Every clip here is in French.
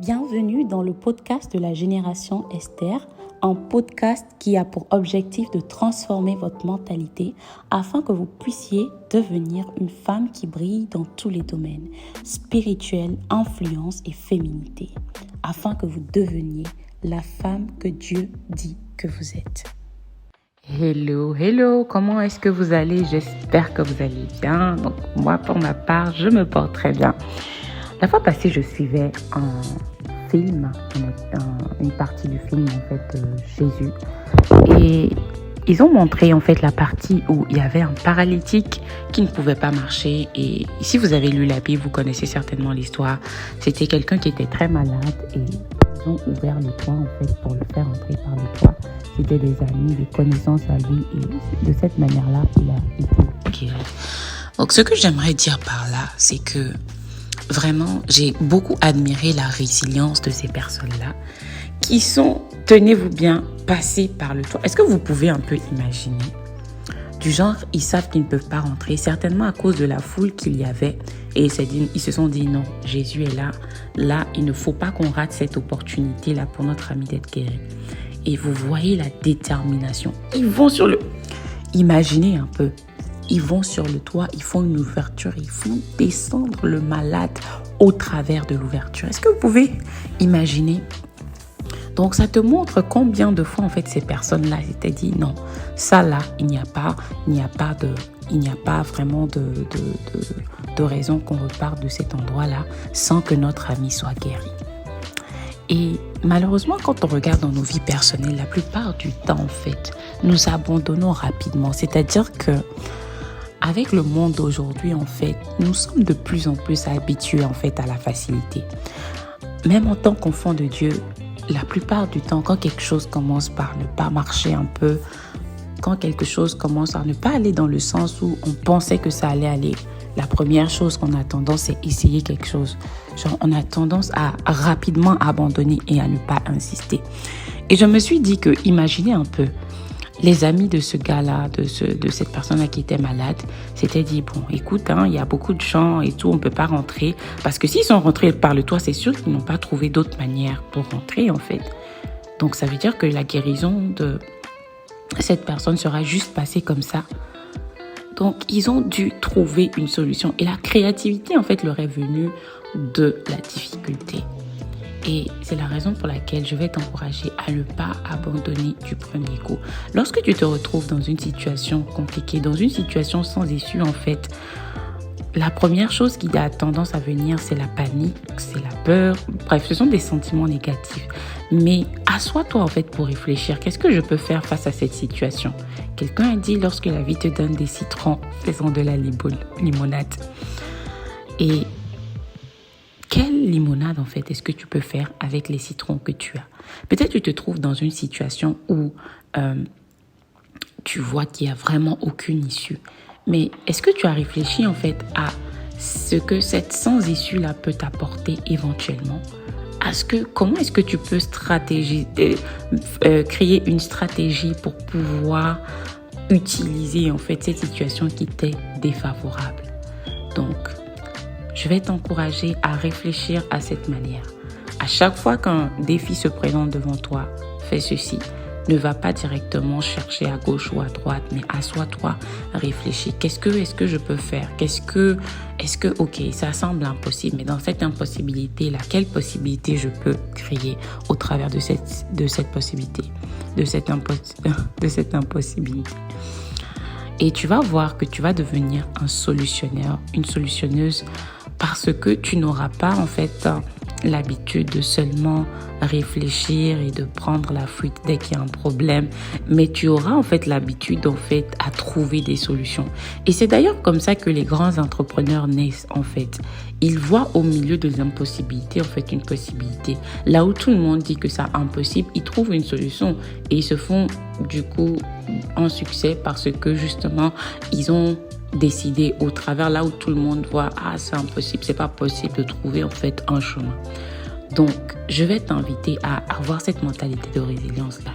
Bienvenue dans le podcast de la génération Esther, un podcast qui a pour objectif de transformer votre mentalité afin que vous puissiez devenir une femme qui brille dans tous les domaines, spirituel, influence et féminité, afin que vous deveniez la femme que Dieu dit que vous êtes. Hello, comment est-ce que vous allez? J'espère que vous allez bien. Donc moi, pour ma part, je me porte très bien. La fois passée, je suivais un film, une partie du film en fait, Jésus. Et ils ont montré en fait la partie où il y avait un paralytique qui ne pouvait pas marcher. Et si vous avez lu la Bible, vous connaissez certainement l'histoire. C'était quelqu'un qui était très malade et ils ont ouvert le toit en fait pour le faire entrer par le toit. C'était des amis, des connaissances à lui et de cette manière-là, il a été guéri. Donc ce que j'aimerais dire par là, c'est que vraiment, j'ai beaucoup admiré la résilience de ces personnes-là qui sont, tenez-vous bien, passées par le toit. Est-ce que vous pouvez un peu imaginer? Du genre, ils savent qu'ils ne peuvent pas rentrer, certainement à cause de la foule qu'il y avait. Et ils se sont dit, non, Jésus est là. Là, il ne faut pas qu'on rate cette opportunité-là pour notre ami d'être guéri. Et vous voyez la détermination. Ils vont sur le... Imaginez un peu. Ils vont sur le toit, ils font une ouverture, ils font descendre le malade au travers de l'ouverture. Est-ce que vous pouvez imaginer? Donc, ça te montre combien de fois, en fait, ces personnes-là s'étaient dit, non, ça là, il n'y a pas vraiment de raison qu'on reparte de cet endroit-là sans que notre ami soit guéri. Et malheureusement, quand on regarde dans nos vies personnelles, la plupart du temps, en fait, nous abandonnons rapidement. C'est-à-dire que avec le monde d'aujourd'hui, en fait, nous sommes de plus en plus habitués, en fait, à la facilité. Même en tant qu'enfant de Dieu, la plupart du temps, quand quelque chose commence par ne pas marcher un peu, quand quelque chose commence à ne pas aller dans le sens où on pensait que ça allait aller, la première chose qu'on a tendance, c'est essayer quelque chose. Genre, on a tendance à rapidement abandonner et à ne pas insister. Et je me suis dit que, imaginez un peu, les amis de ce gars-là, de cette personne-là qui était malade, s'étaient dit, bon, écoute, il y a beaucoup de gens et tout, on ne peut pas rentrer. Parce que s'ils sont rentrés par le toit, c'est sûr qu'ils n'ont pas trouvé d'autre manière pour rentrer, en fait. Donc, ça veut dire que la guérison de cette personne sera juste passée comme ça. Donc, ils ont dû trouver une solution. Et la créativité, en fait, leur est venue de la difficulté. Et c'est la raison pour laquelle je vais t'encourager à ne pas abandonner du premier coup. Lorsque tu te retrouves dans une situation compliquée, dans une situation sans issue, en fait, la première chose qui a tendance à venir, c'est la panique, c'est la peur. Bref, ce sont des sentiments négatifs. Mais assois-toi, en fait, pour réfléchir. Qu'est-ce que je peux faire face à cette situation? Quelqu'un a dit, lorsque la vie te donne des citrons, faisons de la limonade. Et quelle limonade, en fait, est-ce que tu peux faire avec les citrons que tu as? Peut-être que tu te trouves dans une situation où tu vois qu'il n'y a vraiment aucune issue. Mais est-ce que tu as réfléchi, en fait, à ce que cette sans-issue-là peut t'apporter éventuellement? Comment est-ce que tu peux créer une stratégie pour pouvoir utiliser, en fait, cette situation qui t'est défavorable? Donc, je vais t'encourager à réfléchir à cette manière. À chaque fois qu'un défi se présente devant toi, fais ceci. Ne va pas directement chercher à gauche ou à droite, mais assois-toi, réfléchis. Est-ce que je peux faire? Ok, ça semble impossible, mais dans cette impossibilité-là, quelle possibilité je peux créer au travers de cette possibilité, de cette impossibilité? Et tu vas voir que tu vas devenir un solutionneur, une solutionneuse, parce que tu n'auras pas, en fait, l'habitude de seulement réfléchir et de prendre la fuite dès qu'il y a un problème, mais tu auras, en fait, l'habitude, en fait, à trouver des solutions. Et c'est d'ailleurs comme ça que les grands entrepreneurs naissent, en fait. Ils voient au milieu des impossibilités, en fait, une possibilité. Là où tout le monde dit que c'est impossible, ils trouvent une solution et ils se font, du coup, un succès parce que, justement, ils ont décidé au travers là où tout le monde voit c'est impossible, c'est pas possible de trouver en fait un chemin. Donc je vais t'inviter à avoir cette mentalité de résilience là.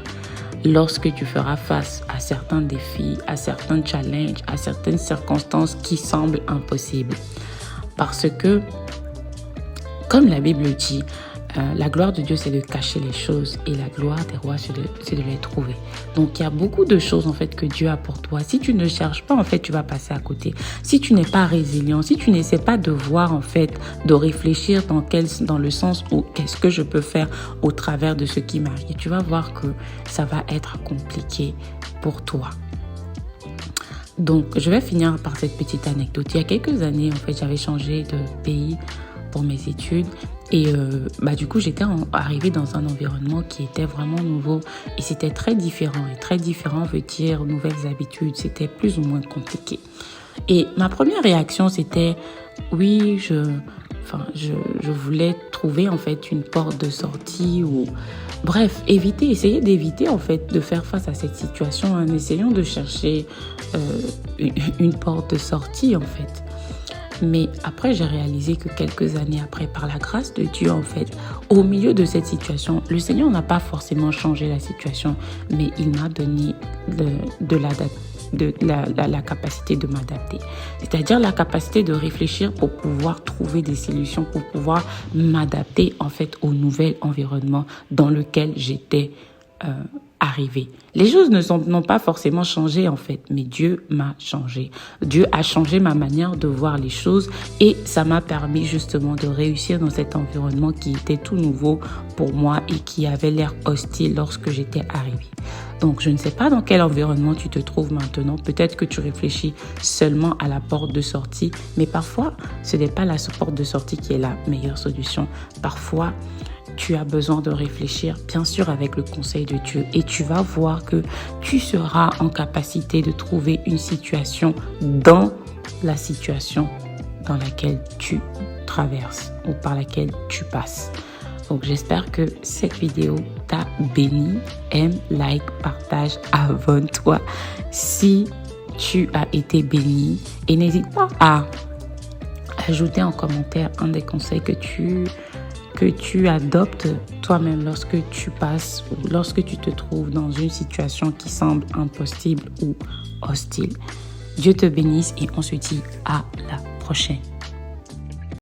Lorsque tu feras face à certains défis, à certains challenges, à certaines circonstances qui semblent impossibles, parce que comme la Bible dit, la gloire de Dieu, c'est de cacher les choses et la gloire des rois, c'est de les trouver. Donc, il y a beaucoup de choses, en fait, que Dieu a pour toi. Si tu ne cherches pas, en fait, tu vas passer à côté. Si tu n'es pas résilient, si tu n'essaies pas de voir, en fait, de réfléchir dans le sens où qu'est-ce que je peux faire au travers de ce qui m'arrive, tu vas voir que ça va être compliqué pour toi. Donc, je vais finir par cette petite anecdote. Il y a quelques années, en fait, j'avais changé de pays pour mes études. Et du coup, j'étais arrivée dans un environnement qui était vraiment nouveau et c'était très différent. Et très différent veut dire nouvelles habitudes. C'était plus ou moins compliqué. Et ma première réaction, c'était oui, je voulais trouver en fait une porte de sortie ou bref, essayer d'éviter en fait de faire face à cette situation en essayant de chercher une porte de sortie en fait. Mais après, j'ai réalisé que quelques années après, par la grâce de Dieu, en fait, au milieu de cette situation, le Seigneur n'a pas forcément changé la situation, mais il m'a donné la capacité de m'adapter. C'est-à-dire la capacité de réfléchir pour pouvoir trouver des solutions, pour pouvoir m'adapter, en fait, au nouvel environnement dans lequel j'étais arrivée. Les choses n'ont pas forcément changé en fait, mais Dieu m'a changé. Dieu a changé ma manière de voir les choses et ça m'a permis justement de réussir dans cet environnement qui était tout nouveau pour moi et qui avait l'air hostile lorsque j'étais arrivée. Donc, je ne sais pas dans quel environnement tu te trouves maintenant. Peut-être que tu réfléchis seulement à la porte de sortie, mais parfois, ce n'est pas la porte de sortie qui est la meilleure solution. Parfois, tu as besoin de réfléchir, bien sûr, avec le conseil de Dieu. Et tu vas voir que tu seras en capacité de trouver une situation dans la situation dans laquelle tu traverses ou par laquelle tu passes. Donc, j'espère que cette vidéo t'a béni. Aime, like, partage, abonne-toi si tu as été béni. Et n'hésite pas à ajouter en commentaire un des conseils que tu adoptes toi-même lorsque tu passes ou lorsque tu te trouves dans une situation qui semble impossible ou hostile. Dieu te bénisse et on se dit à la prochaine.